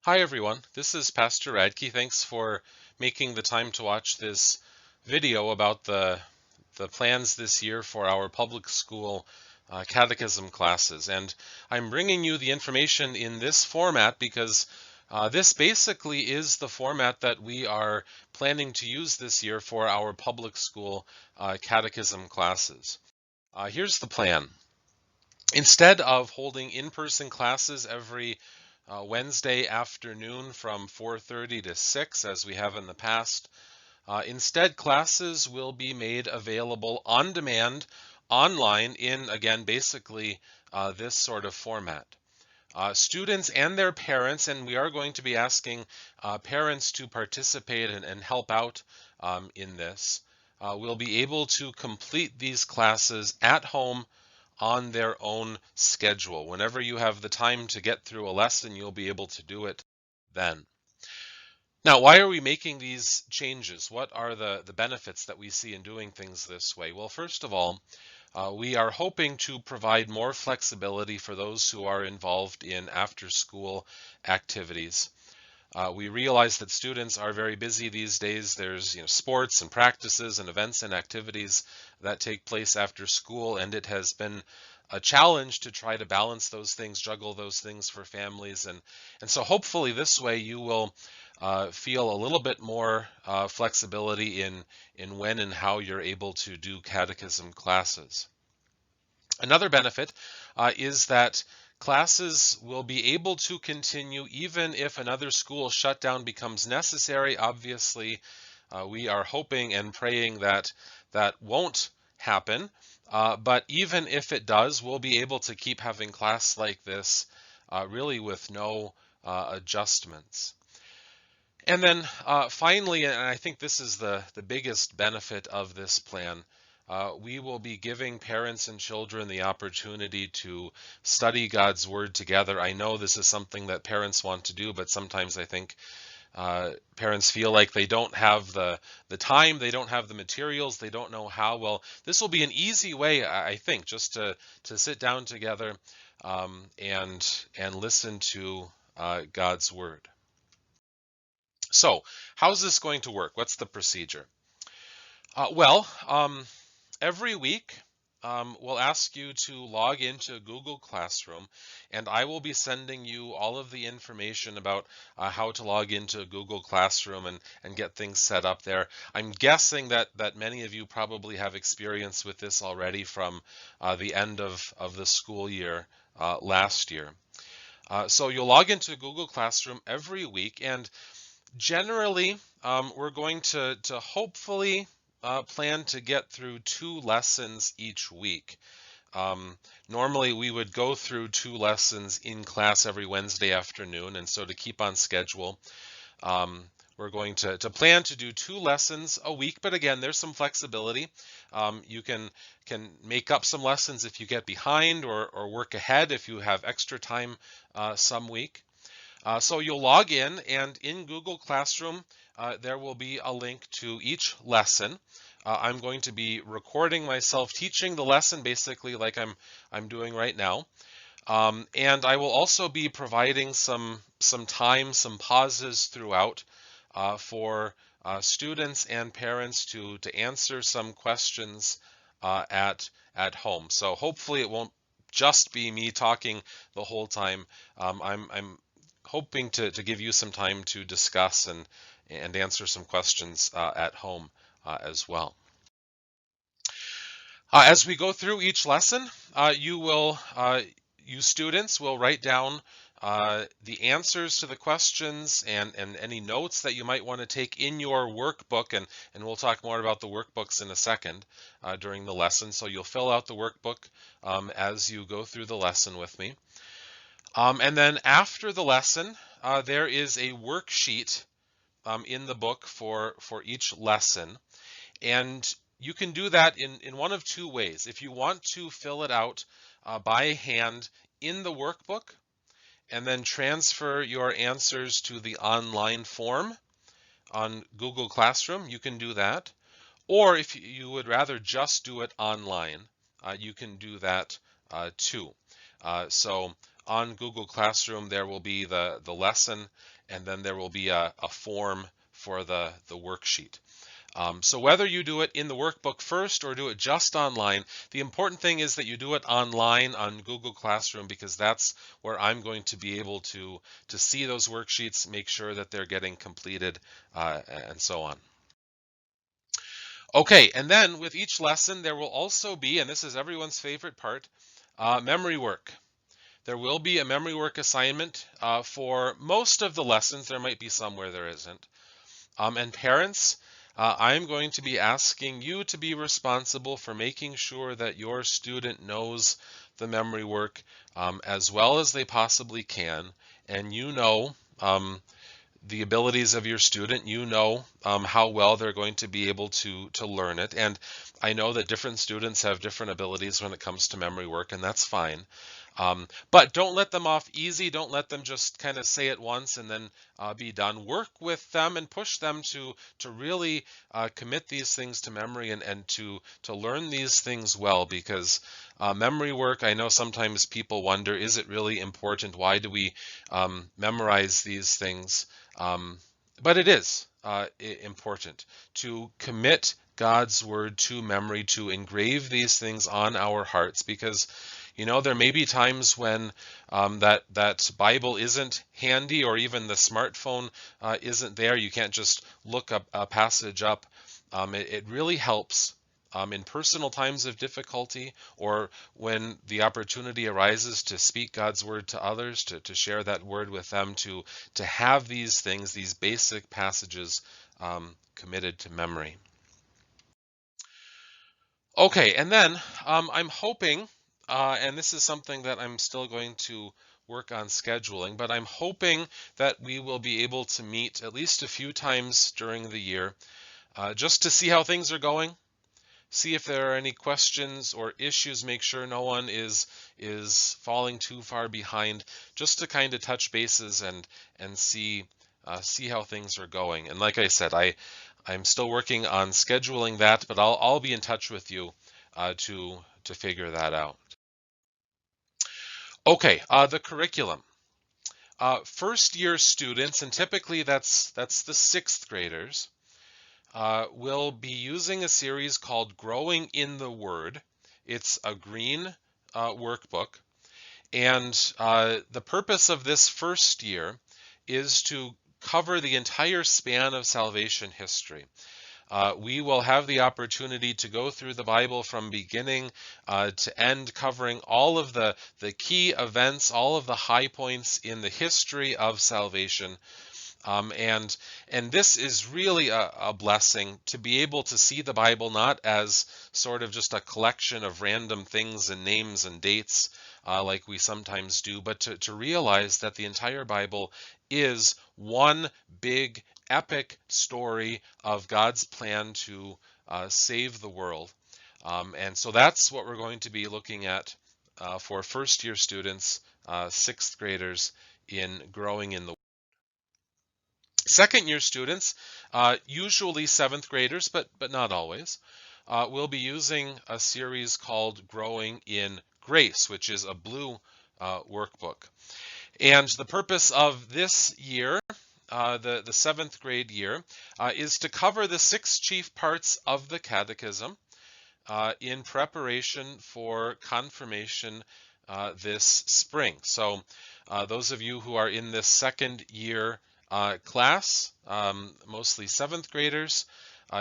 Hi everyone, this is Pastor Radke. Thanks for making the time to watch this video about the plans this year for our public school catechism classes. And I'm bringing you the information in this format because this basically is the format that we are planning to use this year for our public school catechism classes. Here's the plan. Instead of holding in-person classes every Wednesday afternoon from 4:30 to 6 as we have in the past, instead classes will be made available on demand online in, again, basically this sort of format. Students and their parents, and we are going to be asking parents to participate and help out in this, will be able to complete these classes at home on their own schedule. Whenever you have the time to get through a lesson, you'll be able to do it then. Now, why are we making these changes? What are the benefits that we see in doing things this way? Well, first of all, we are hoping to provide more flexibility for those who are involved in after-school activities. We realize that students are very busy these days. There's sports and practices and events and activities that take place after school, and it has been a challenge to try to balance those things, juggle those things for families, and so hopefully this way you will feel a little bit more flexibility in when and how you're able to do catechism classes. Another benefit is that classes will be able to continue even if another school shutdown becomes necessary. Obviously, we are hoping and praying that that won't happen. But even if it does, we'll be able to keep having class like this really with no adjustments. And then finally, and I think this is the biggest benefit of this plan, we will be giving parents and children the opportunity to study God's Word together. I know this is something that parents want to do, but sometimes I think parents feel like they don't have the time, they don't have the materials, they don't know how. Well, this will be an easy way, I think, just to sit down together and listen to God's Word. So, how's this going to work? What's the procedure? Every week we'll ask you to log into Google Classroom, and I will be sending you all of the information about how to log into Google Classroom and get things set up there. I'm guessing that many of you probably have experience with this already from the end of the school year last year. So you'll log into Google Classroom every week, and generally, we're going to hopefully plan to get through 2 lessons each week. Normally, we would go through 2 lessons in class every Wednesday afternoon, and so to keep on schedule, we're going to plan to do 2 lessons a week. But again, there's some flexibility. You can make up some lessons if you get behind, or work ahead if you have extra time some week. So you'll log in, and in Google Classroom, there will be a link to each lesson. I'm going to be recording myself teaching the lesson, basically like I'm doing right now. And I will also be providing some time, some pauses throughout for students and parents to answer some questions at home. So hopefully it won't just be me talking the whole time. I'm hoping to give you some time to discuss and answer some questions at home as well. As we go through each lesson, you students will write down the answers to the questions and any notes that you might want to take in your workbook, and we'll talk more about the workbooks in a second during the lesson. So you'll fill out the workbook as you go through the lesson with me. And then after the lesson, there is a worksheet in the book for each lesson. And you can do that in one of 2 ways. If you want to fill it out by hand in the workbook and then transfer your answers to the online form on Google Classroom, you can do that. Or if you would rather just do it online, you can do that too. So on Google Classroom there will be the lesson, and then there will be a form for the worksheet. So whether you do it in the workbook first or do it just online, the important thing is that you do it online on Google Classroom, because that's where I'm going to be able to see those worksheets, make sure that they're getting completed, and so on. Okay, and then with each lesson there will also be, and this is everyone's favorite part, memory work. There will be a memory work assignment for most of the lessons. There might be some where there isn't. And parents, I'm going to be asking you to be responsible for making sure that your student knows the memory work as well as they possibly can, and you know the abilities of your student, you know how well they're going to be able to learn it. And I know that different students have different abilities when it comes to memory work, and that's fine. But don't let them off easy. Don't let them just kind of say it once and then be done. Work with them and push them to really commit these things to memory, and to learn these things well, because memory work, I know sometimes people wonder, is it really important? Why do we memorize these things? But it is important to commit God's word to memory, to engrave these things on our hearts, because there may be times when that Bible isn't handy, or even the smartphone isn't there. You can't just look a passage up. It really helps in personal times of difficulty, or when the opportunity arises to speak God's word to others, to share that word with them, to have these things, these basic passages committed to memory. Okay, and then I'm hoping, and this is something that I'm still going to work on scheduling, but I'm hoping that we will be able to meet at least a few times during the year, just to see how things are going, see if there are any questions or issues, make sure no one is falling too far behind, just to kind of touch bases and see how things are going. And like I said, I'm still working on scheduling that, but I'll be in touch with you to figure that out. Okay, the curriculum. First year students, and typically that's the sixth graders, will be using a series called Growing in the Word. It's a green workbook, and the purpose of this first year is to cover the entire span of salvation history. We will have the opportunity to go through the Bible from beginning to end, covering all of the key events, all of the high points in the history of salvation. And this is really a blessing, to be able to see the Bible not as sort of just a collection of random things and names and dates like we sometimes do, but to realize that the entire Bible is one big epic story of God's plan to save the world. And so that's what we're going to be looking at for first year students, sixth graders, in Growing in the Second year students, usually seventh graders, but not always, will be using a series called Growing in Grace, which is a blue workbook. And the purpose of this year, the seventh grade year, is to cover the 6 chief parts of the Catechism in preparation for confirmation this spring. So those of you who are in this second year class, mostly seventh graders,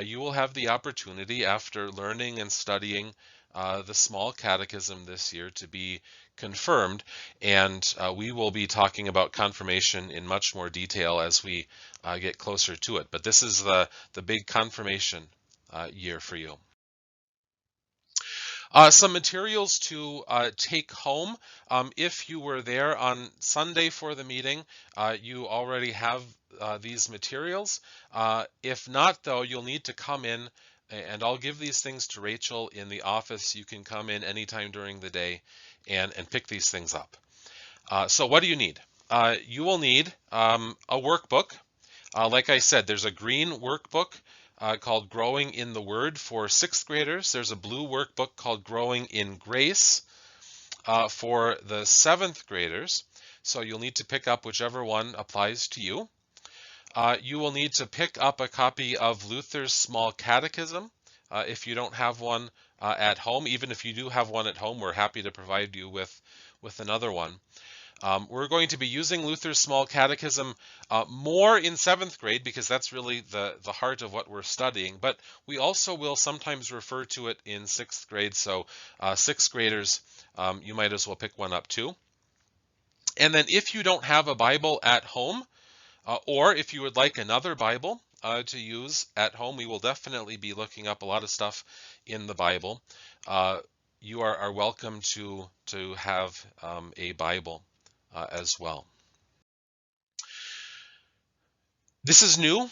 you will have the opportunity, after learning and studying the small catechism this year, to be confirmed, and we will be talking about confirmation in much more detail as we get closer to it. But this is the big confirmation year for you. Some materials to take home. If you were there on Sunday for the meeting, you already have these materials. If not, though, you'll need to come in, and I'll give these things to Rachel in the office. You can come in anytime during the day and pick these things up. So what do you need? You will need a workbook. Like I said, there's a green workbook called Growing in the Word for sixth graders. There's a blue workbook called Growing in Grace for the 7th graders. So you'll need to pick up whichever one applies to you. You will need to pick up a copy of Luther's Small Catechism if you don't have one at home. Even if you do have one at home, we're happy to provide you with another one. We're going to be using Luther's Small Catechism more in 7th grade because that's really the heart of what we're studying, but we also will sometimes refer to it in 6th grade, so 6th graders, you might as well pick one up too. And then if you don't have a Bible at home, or if you would like another Bible to use at home, we will definitely be looking up a lot of stuff in the Bible. You are welcome to have a Bible as well. This is new,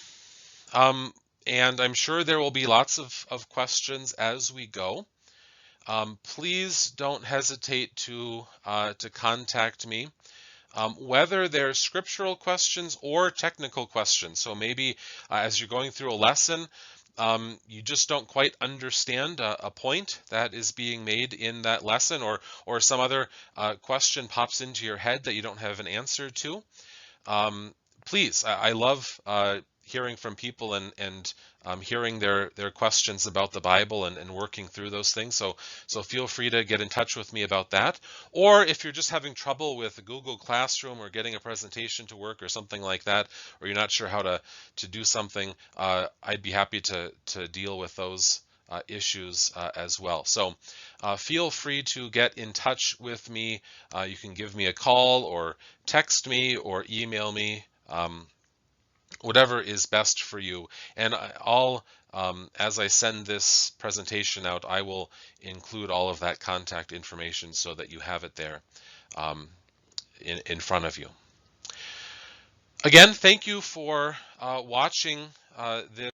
and I'm sure there will be lots of questions as we go. Please don't hesitate to contact me. Whether they're scriptural questions or technical questions. So maybe as you're going through a lesson, you just don't quite understand a point that is being made in that lesson, or some other question pops into your head that you don't have an answer to. Please, I love hearing from people and hearing their questions about the Bible and working through those things. So feel free to get in touch with me about that. Or if you're just having trouble with Google Classroom or getting a presentation to work or something like that, or you're not sure how to do something, I'd be happy to deal with those issues as well. So feel free to get in touch with me. You can give me a call or text me or email me. Whatever is best for you. And I'll, as I send this presentation out, I will include all of that contact information so that you have it there in front of you. Again, thank you for watching this